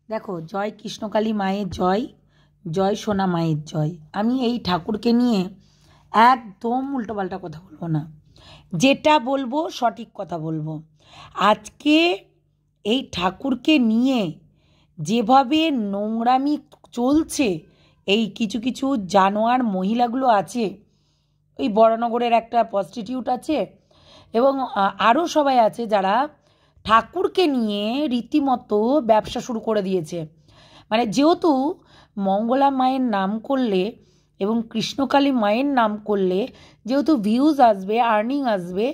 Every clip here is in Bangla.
দেখো, জয় কৃষ্ণকালী মায়ের জয়, জয় সোনা মায়ের জয়। আমি এই ঠাকুরকে নিয়ে একদম উল্টোপাল্টা কথা বলবো না, যেটা বলবো সঠিক কথা বলবো। আজকে এই ঠাকুরকে নিয়ে যেভাবে নোংরামি চলছে, এই কিছু কিছু জানোয়ার মহিলাগুলো আছে, ওই বড়নগরের একটা প্রস্টিটিউট আছে এবং আরও সবাই আছে যারা ঠাকুরকে নিয়ে রীতিমতো ব্যবসা শুরু করে দিয়েছে। মানে যেহেতু মঙ্গলা মায়ের নাম করলে এবং কৃষ্ণকালী মায়ের নাম করলে যেহেতু ভিউজ আসবে, আর্নিং আসবে,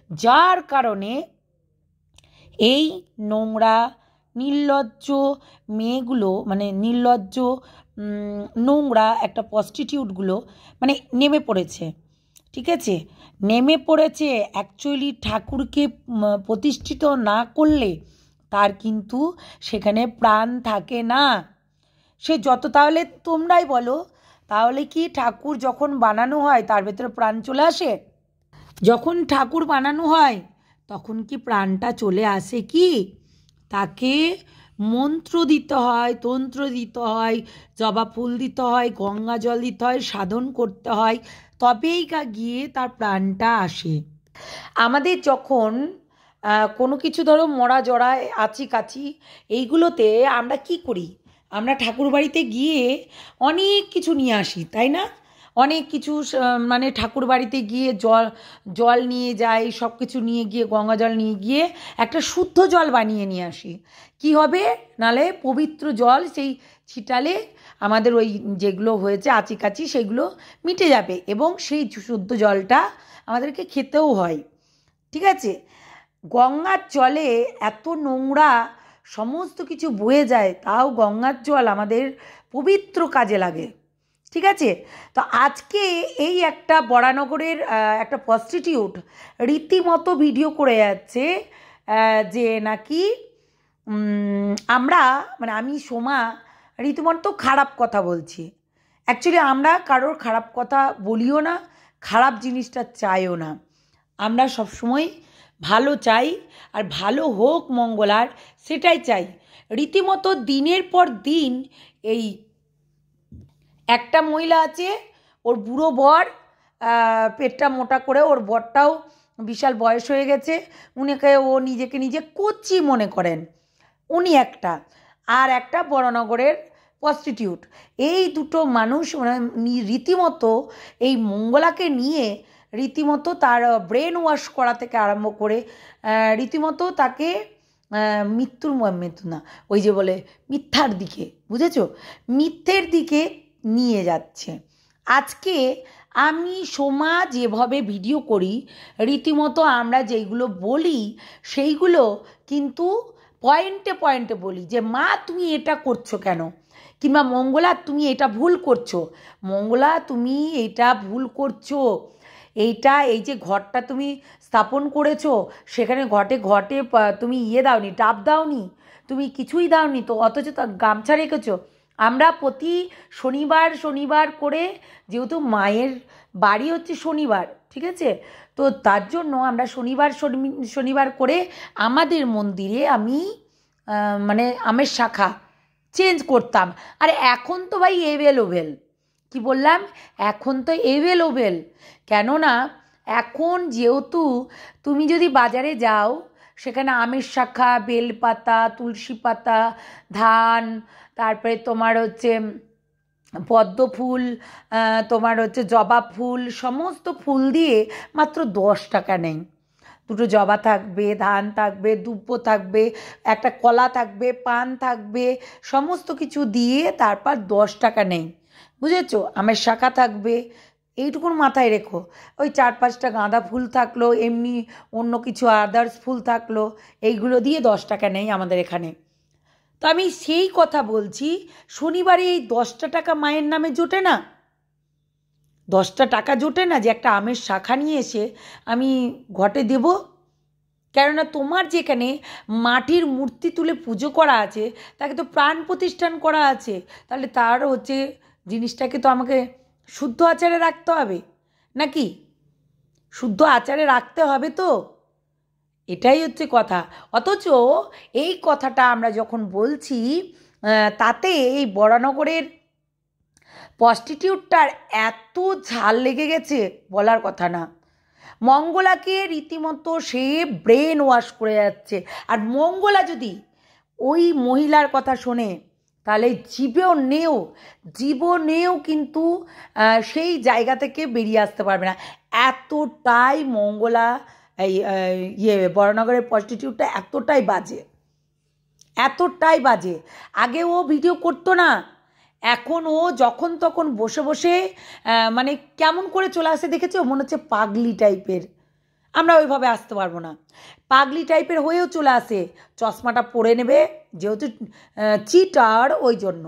যার কারণে এই নোংরা নির্লজ্জ মেয়েগুলো, মানে নির্লজ্জ নোংরা একটা প্রস্টিটিউটগুলো মানে নেমে পড়েছে। ঠিক আছে, নেমে পড়েছে। অ্যাকচুয়ালি ঠাকুরকে প্রতিষ্ঠিত না করলে তার কিন্তু সেখানে প্রাণ থাকে না। সে যত, তাহলে তোমরাই বলো, তাহলে কি ঠাকুর যখন বানানো হয় তার ভেতরে প্রাণ চলে আসে? যখন ঠাকুর বানানো হয় তখন কি প্রাণটা চলে আসে কি? তাকে মন্ত্র দিতে হয়, তন্ত্র দিতে হয়, জবা ফুল দিতে হয়, গঙ্গা জল দিতে হয়, সাধন করতে হয়, তবেই গিয়ে তার প্রাণটা আসে। আমাদের যখন কোনো কিছু ধরো মরা জড়া আছি কাছি এইগুলোতে আমরা কি করি? আমরা ঠাকুর বাড়িতে গিয়ে অনেক কিছু নিয়ে আসি, তাই না? অনেক কিছু মানে ঠাকুর বাড়িতে গিয়ে জল জল নিয়ে যাই, সব কিছু নিয়ে গিয়ে গঙ্গা জল নিয়ে গিয়ে একটা শুদ্ধ জল বানিয়ে নিয়ে আসি। কি হবে? নালে পবিত্র জল সেই ছিটালে আমাদের ওই যেগুলো হয়েছে আচিকাচি সেগুলো মিটে যাবে এবং সেই শুদ্ধ জলটা আমাদেরকে খেতেও হয়। ঠিক আছে, গঙ্গার জলে এত নোংরা সমস্ত কিছু বয়ে যায়, তাও গঙ্গার জল আমাদের পবিত্র কাজে লাগে। ঠিক আছে, তো আজকে এই একটা বরানগরের একটা প্রস্টিটিউট রীতিমতো ভিডিও করে যাচ্ছে যে নাকি আমরা, মানে আমি সোমা রীতিমতো খারাপ কথা বলছি। অ্যাকচুয়ালি আমরা কারোর খারাপ কথা বলিও না, খারাপ জিনিসটা চাইও না। আমরা সবসময় ভালো চাই, আর ভালো হোক মঙ্গলার, সেটাই চাই। রীতিমতো দিনের পর দিন এই একটা মহিলা আছে, ওর বুড়ো বর, পেটটা মোটা করে, ওর বরটাও বিশাল বয়স হয়ে গেছে, উনিকে ও নিজেকে নিজে কচি মনে করেন, উনি একটা, আর একটা বড়নগরের প্রস্টিটিউট। এই দুটো মানুষ মানে রীতিমতো এই মঙ্গলাকে নিয়ে রীতিমতো তার ব্রেন ওয়াশ করা থেকে আরম্ভ করে রীতিমতো তাকে মৃত্যু না, ওই যে বলে মিথ্যার দিকে, বুঝেছো, মিথ্যের দিকে নিয়ে যাচ্ছে। আজকে আমি সোমা যেভাবে ভিডিও করি, রীতিমতো আমরা যেইগুলো বলি সেইগুলো কিন্তু পয়েন্টে পয়েন্টে বলি যে মা তুমি এটা করছো কেন, কিংবা মঙ্গলা তুমি এটা ভুল করছো, মঙ্গলা তুমি এটা ভুল করছো, এইটা এই যে ঘরটা তুমি স্থাপন করেছো সেখানে ঘটে ঘটে তুমি দাওনি, ডাব দাওনি, তুমি কিছুই দাওনি, তো অথচ গামছা রেখেছো। আমরা প্রতি শনিবার শনিবার করে, যেহেতু মায়ের বাড়ি হচ্ছে শনিবার, ঠিক আছে, তো তার জন্য আমরা শনিবার শনিবার করে আমাদের মন্দিরে আমি মানে আমের শাখা চেঞ্জ করতাম। আর এখন তো ভাই এভেলেবেল, কি বললাম, এখন তো এভেলেবেল। কেননা এখন যেহেতু তুমি যদি বাজারে যাও সেখানে আমের শাখা, বেলপাতা, তুলসী পাতা, ধান, তারপরে তোমার হচ্ছে পদ্ম ফুল, তোমার হচ্ছে জবা ফুল, সমস্ত ফুল দিয়ে মাত্র 10 টাকা নেই। দুটো জবা থাকবে, ধান থাকবে, দুব্বো থাকবে, একটা কলা থাকবে, পান থাকবে, সমস্ত কিছু দিয়ে তারপর 10 টাকা নেই, বুঝেছো, আমের শাখা থাকবে। এইটুকুন মাথায় রেখো। ওই 4-5টা গাঁদা ফুল থাকলো, এমনি অন্য কিছু আদার্স ফুল থাকলো, এইগুলো দিয়ে 10 টাকা নেই আমাদের এখানে। তো আমি সেই কথা বলছি, শনিবারে এই 10টা টাকা মায়ের নামে জোটে না, 10টা টাকা জোটে না যে একটা আমের শাখা নিয়ে এসে আমি ঘটে দেব? কেননা তোমার যেখানে মাটির মূর্তি তুলে পুজো করা আছে তাকে তো প্রাণ প্রতিষ্ঠান করা আছে, তাহলে তার হচ্ছে জিনিসটাকে তো আমাকে শুদ্ধ আচারে রাখতে হবে, নাকি? শুদ্ধ আচারে রাখতে হবে তো, এটাই হচ্ছে কথা। অথচ এই কথাটা আমরা যখন বলছি তাতে এই বরানগরের প্রস্টিটিউটটার এত ঝাল লেগে গেছে বলার কথা না। মঙ্গলাকে রীতিমতো সে ব্রেন ওয়াশ করে যাচ্ছে। আর মঙ্গলা যদি ওই মহিলার কথা শোনে তাহলে জীবনেও কিন্তু সেই জায়গা থেকে বেরিয়ে আসতে পারবে না। এতটাই মঙ্গলা এই বরানগরের প্রস্টিটিউটটা এতটাই বাজে। আগে ও ভিডিও করতো না, এখন ও যখন তখন বসে বসে মানে কেমন করে চলে আসে দেখেছো, মনে হচ্ছে পাগলি টাইপের। আমরা ওইভাবে আসতে পারবো না, পাগলি টাইপের হয়েও চলে আসে। চশমাটা পরে নেবে, যেহেতু চিটার ওই জন্য,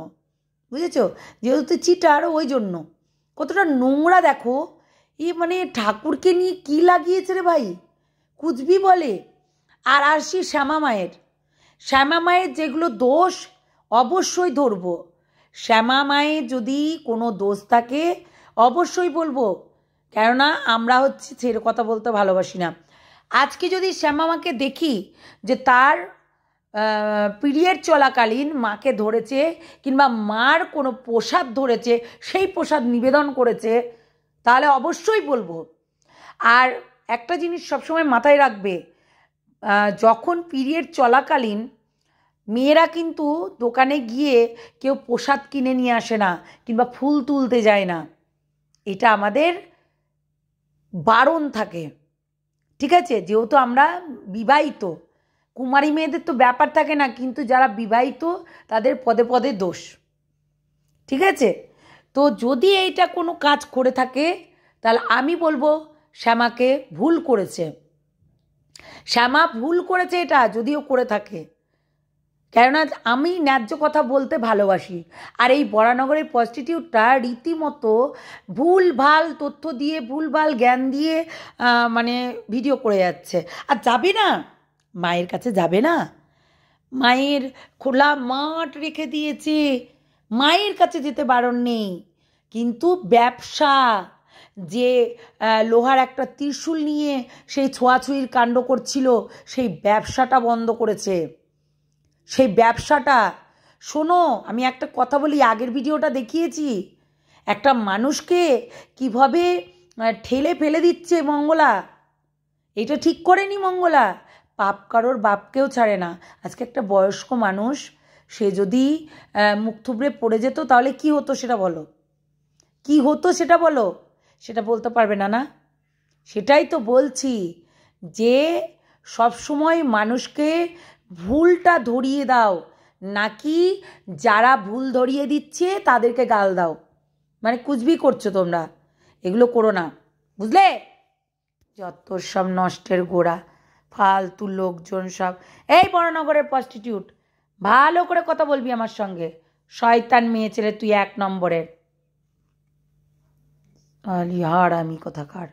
বুঝেছো, যেহেতু চিটার ওই জন্য। কতটা নোংরা দেখো, মানে ঠাকুরকে নিয়ে কী লাগিয়েছে রে ভাই, কুচবি বলে। আর আসি শ্যামা মায়ের যেগুলো দোষ অবশ্যই ধরবো। শ্যামা মায়ের যদি কোনো দোষ থাকে অবশ্যই বলবো, কেননা আমরা হচ্ছে ছেড়ে কথা বলতে ভালোবাসি না। আজকে যদি শ্যামা মাকে দেখি যে তার পিরিয়ড চলাকালীন মাকে ধরেছে, কিংবা মার কোনো প্রসাদ ধরেছে, সেই প্রসাদ নিবেদন করেছে, তাহলে অবশ্যই বলবো। আর একটা জিনিস সবসময় মাথায় রাখবে, যখন পিরিয়ড চলাকালীন মেয়েরা কিন্তু দোকানে গিয়ে কেউ প্রসাদ কিনে নিয়ে আসে না, কিংবা ফুল তুলতে যায় না। এটা আমাদের বারণ থাকে, ঠিক আছে। যেহেতু আমরা বিবাহিত, কুমারী মেয়েদের তো ব্যাপার থাকে না, কিন্তু যারা বিবাহিত তাদের পদে পদে দোষ, ঠিক আছে। তো যদি এইটা কোনো কাজ করে থাকে তাহলে আমি বলবো শ্যামাকে ভুল করেছে, শ্যামা ভুল করেছে এটা যদিও করে থাকে। কেননা আমি ন্যায্য কথা বলতে ভালোবাসি। আর এই বরানগরের প্রস্টিটিউটটা রীতিমতো ভুলভাল তথ্য দিয়ে, ভুলভাল জ্ঞান দিয়ে মানে ভিডিও করে যাচ্ছে। আর যাবে না, মায়ের কাছে যাবে না, মায়ের খোলা মাঠ রেখে দিয়েছে, মায়ের কাছে যেতে বারণ নেই। কিন্তু ব্যবসা, যে লোহার একটা ত্রিশূল নিয়ে সেই ছোঁয়াছুঁয়ির কাণ্ড করছিল, সেই ব্যবসাটা বন্ধ করেছে। সেই ব্যবসাটা, শোনো আমি একটা কথা বলি, আগের ভিডিওটা দেখিয়েছি একটা মানুষকে কিভাবে ঠেলে ফেলে দিচ্ছে মঙ্গলা। এটা ঠিক করেনি মঙ্গলা, পাপ কারোর বাপকেও ছাড়ে না। আজকে একটা বয়স্ক মানুষ, সে যদি মুখ থুবড়ে পড়ে যেত তাহলে কি হতো সেটা বলো, কি হতো সেটা বলো, সেটা বলতে পারবে না। না, সেটাই তো বলছি, যে সবসময় মানুষকে ভুলটা ধরিয়ে দাও, নাকি যারা ভুল ধরিয়ে দিচ্ছে তাদেরকে গাল দাও। মানে কুচবি করছো তোমরা, এগুলো করো না, বুঝলে। যত সব নষ্টের গোড়া, ফালতু লোকজন সব। এই বড়নগরের প্রস্টিটিউট, ভালো করে কথা বলবি আমার সঙ্গে, শয়তান মেয়ে ছেলে তুই, 1 নম্বরের। হারামি কোথাকার।